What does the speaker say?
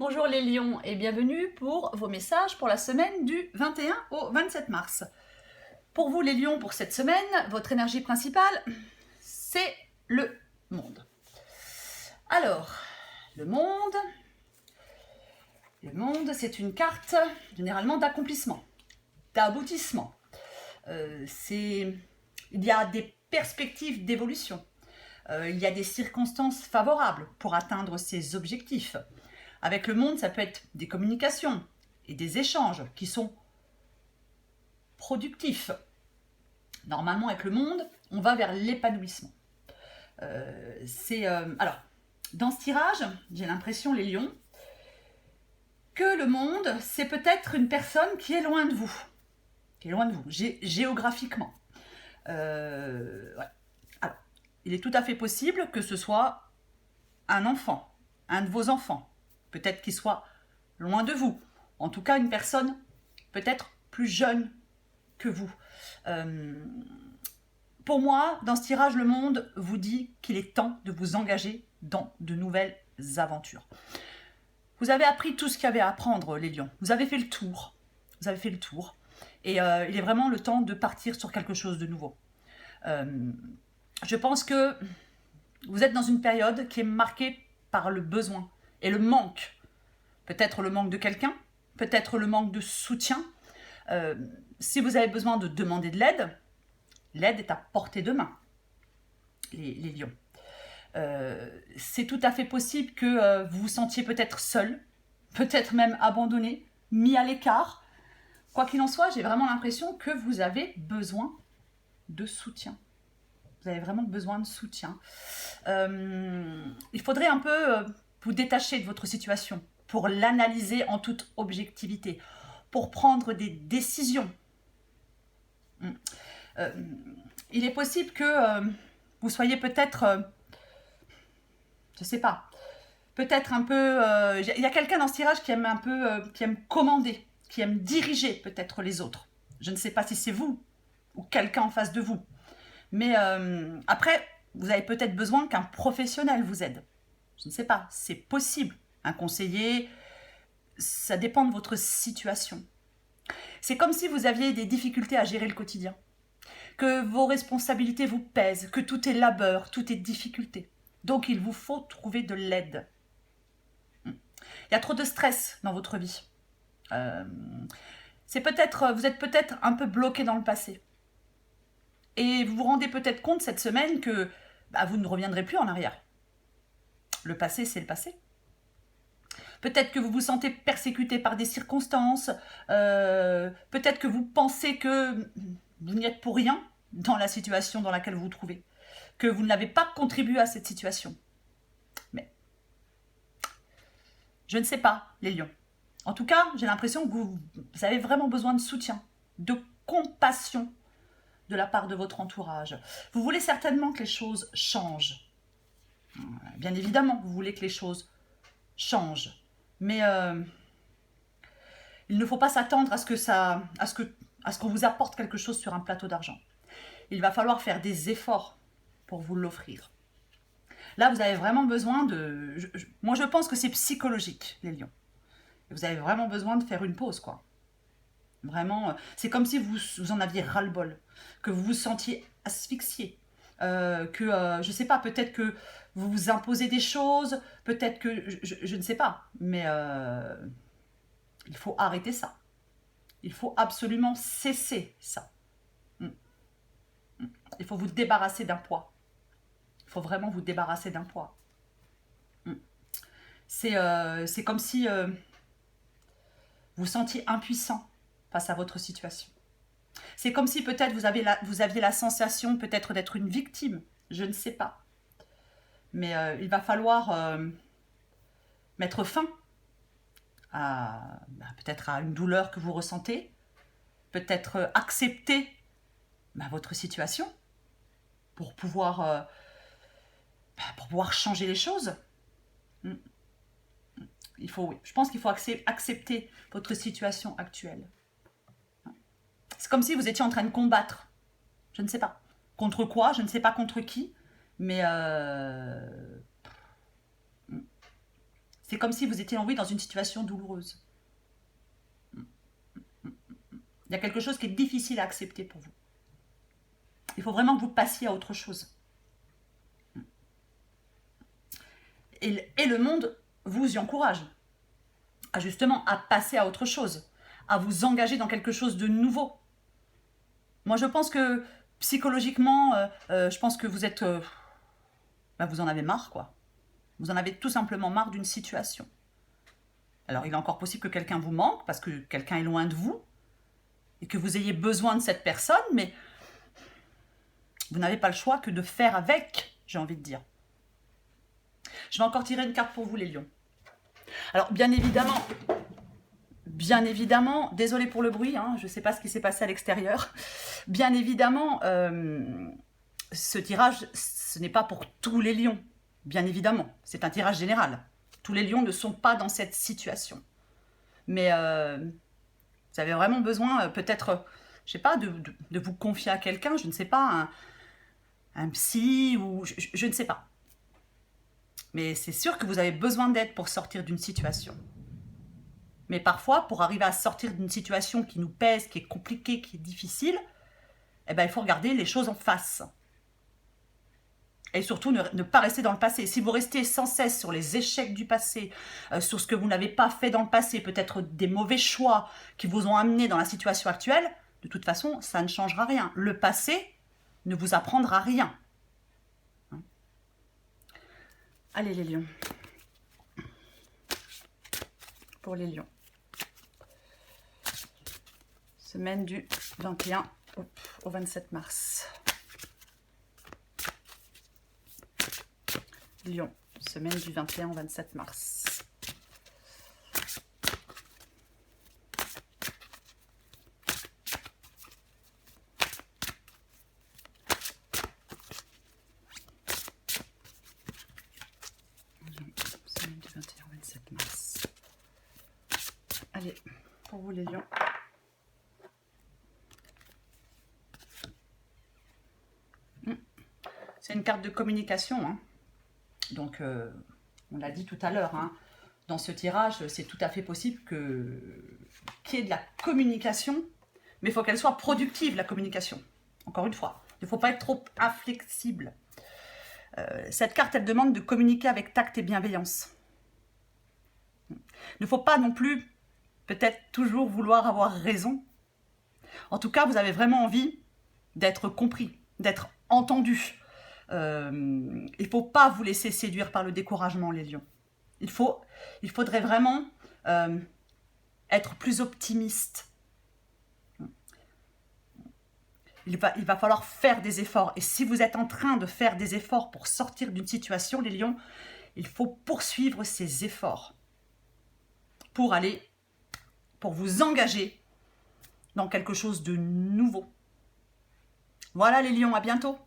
Bonjour les lions et bienvenue pour vos messages pour la semaine du 21 au 27 mars. Pour vous les lions, pour cette semaine, votre énergie principale, c'est le monde. Alors, le monde, c'est une carte généralement d'accomplissement, d'aboutissement. Il y a des perspectives d'évolution. Il y a des circonstances favorables pour atteindre ses objectifs. Avec le monde, ça peut être des communications et des échanges qui sont productifs. Normalement, avec le monde, on va vers l'épanouissement. Alors, dans ce tirage, j'ai l'impression, les lions, que le monde, c'est peut-être une personne qui est loin de vous. Géographiquement. Ouais. Alors, il est tout à fait possible que ce soit un enfant, un de vos enfants. Peut-être qu'il soit loin de vous. En tout cas, une personne peut-être plus jeune que vous. Pour moi, dans ce tirage, le monde vous dit qu'il est temps de vous engager dans de nouvelles aventures. Vous avez appris tout ce qu'il y avait à apprendre, les lions. Vous avez fait le tour. Et il est vraiment le temps de partir sur quelque chose de nouveau. Je pense que vous êtes dans une période qui est marquée par le besoin et le manque. Peut-être le manque de quelqu'un, peut-être le manque de soutien. Si vous avez besoin de demander de l'aide, l'aide est à portée de main, les lions. C'est tout à fait possible que vous vous sentiez peut-être seul, peut-être même abandonné, mis à l'écart. Quoi qu'il en soit, j'ai vraiment l'impression que vous avez besoin de soutien. Vous avez vraiment besoin de soutien. Il faudrait un peu vous détacher de votre situation pour l'analyser en toute objectivité, pour prendre des décisions. Il est possible que vous soyez peut-être, je ne sais pas, peut-être un peu... Il y a quelqu'un dans ce tirage qui aime un peu, qui aime commander, qui aime diriger peut-être les autres. Je ne sais pas si c'est vous ou quelqu'un en face de vous. Mais après, vous avez peut-être besoin qu'un professionnel vous aide. Je ne sais pas, c'est possible. Un conseiller, ça dépend de votre situation. C'est comme si vous aviez des difficultés à gérer le quotidien, que vos responsabilités vous pèsent, que tout est labeur, tout est difficulté. Donc il vous faut trouver de l'aide. Il y a trop de stress dans votre vie. Vous êtes peut-être un peu bloqué dans le passé. Et vous vous rendez peut-être compte cette semaine que vous ne reviendrez plus en arrière. Le passé, c'est le passé. Peut-être que vous vous sentez persécuté par des circonstances. Peut-être que vous pensez que vous n'y êtes pour rien dans la situation dans laquelle vous vous trouvez. Que vous n'avez pas contribué à cette situation. Mais je ne sais pas, les lions. En tout cas, j'ai l'impression que vous avez vraiment besoin de soutien, de compassion de la part de votre entourage. Vous voulez certainement que les choses changent. Bien évidemment, vous voulez que les choses changent. Mais il ne faut pas s'attendre à ce qu'on vous apporte quelque chose sur un plateau d'argent. Il va falloir faire des efforts pour vous l'offrir. Là, vous avez vraiment besoin de... Moi, je pense que c'est psychologique, les lions. Et vous avez vraiment besoin de faire une pause, quoi. Vraiment, c'est comme si vous en aviez ras-le-bol, que vous vous sentiez asphyxié, je ne sais pas, peut-être que vous vous imposez des choses, peut-être que, je ne sais pas, mais il faut arrêter ça. Il faut absolument cesser ça. Il faut vous débarrasser d'un poids. Il faut vraiment vous débarrasser d'un poids. C'est comme si vous vous sentiez impuissant face à votre situation. C'est comme si peut-être vous aviez la sensation peut-être d'être une victime. Je ne sais pas. Mais il va falloir mettre fin à peut-être à une douleur que vous ressentez, peut-être accepter votre situation pour pouvoir changer les choses. Je pense qu'il faut accepter votre situation actuelle. C'est comme si vous étiez en train de combattre. Je ne sais pas. Contre quoi? Je ne sais pas contre qui. Mais C'est comme si vous étiez envoyé dans une situation douloureuse. Il y a quelque chose qui est difficile à accepter pour vous. Il faut vraiment que vous passiez à autre chose. Et le monde vous y encourage justement à passer à autre chose, à vous engager dans quelque chose de nouveau. Moi, je pense que psychologiquement, je pense que vous êtes... vous en avez marre, quoi. Vous en avez tout simplement marre d'une situation. Alors, il est encore possible que quelqu'un vous manque, parce que quelqu'un est loin de vous, et que vous ayez besoin de cette personne, mais vous n'avez pas le choix que de faire avec, j'ai envie de dire. Je vais encore tirer une carte pour vous, les lions. Alors, bien évidemment, désolé pour le bruit, hein, je ne sais pas ce qui s'est passé à l'extérieur. Bien évidemment, ce tirage, ce n'est pas pour tous les lions. Bien évidemment, c'est un tirage général. Tous les lions ne sont pas dans cette situation. Mais vous avez vraiment besoin, peut-être, je ne sais pas, de vous confier à quelqu'un, je ne sais pas, un psy ou je ne sais pas. Mais c'est sûr que vous avez besoin d'aide pour sortir d'une situation. Mais parfois, pour arriver à sortir d'une situation qui nous pèse, qui est compliquée, qui est difficile, eh ben, il faut regarder les choses en face. Et surtout, ne pas rester dans le passé. Si vous restez sans cesse sur les échecs du passé, sur ce que vous n'avez pas fait dans le passé, peut-être des mauvais choix qui vous ont amené dans la situation actuelle, de toute façon, ça ne changera rien. Le passé ne vous apprendra rien. Allez, les lions. Pour les lions. Semaine du 21 au 27 mars. Lion, semaine du 21 au 27 mars. Semaine du 21 au 27 mars. Allez, pour vous les lions. C'est une carte de communication, hein. Donc, on l'a dit tout à l'heure, hein, dans ce tirage, c'est tout à fait possible qu'il y ait de la communication, mais il faut qu'elle soit productive, la communication. Encore une fois, il ne faut pas être trop inflexible. Cette carte, elle demande de communiquer avec tact et bienveillance. Il ne faut pas non plus, peut-être, toujours vouloir avoir raison. En tout cas, vous avez vraiment envie d'être compris, d'être entendu. Il ne faut pas vous laisser séduire par le découragement, les lions. Il faudrait vraiment être plus optimiste. Il va falloir faire des efforts. Et si vous êtes en train de faire des efforts pour sortir d'une situation, les lions, il faut poursuivre ces efforts pour vous engager dans quelque chose de nouveau. Voilà les lions, à bientôt.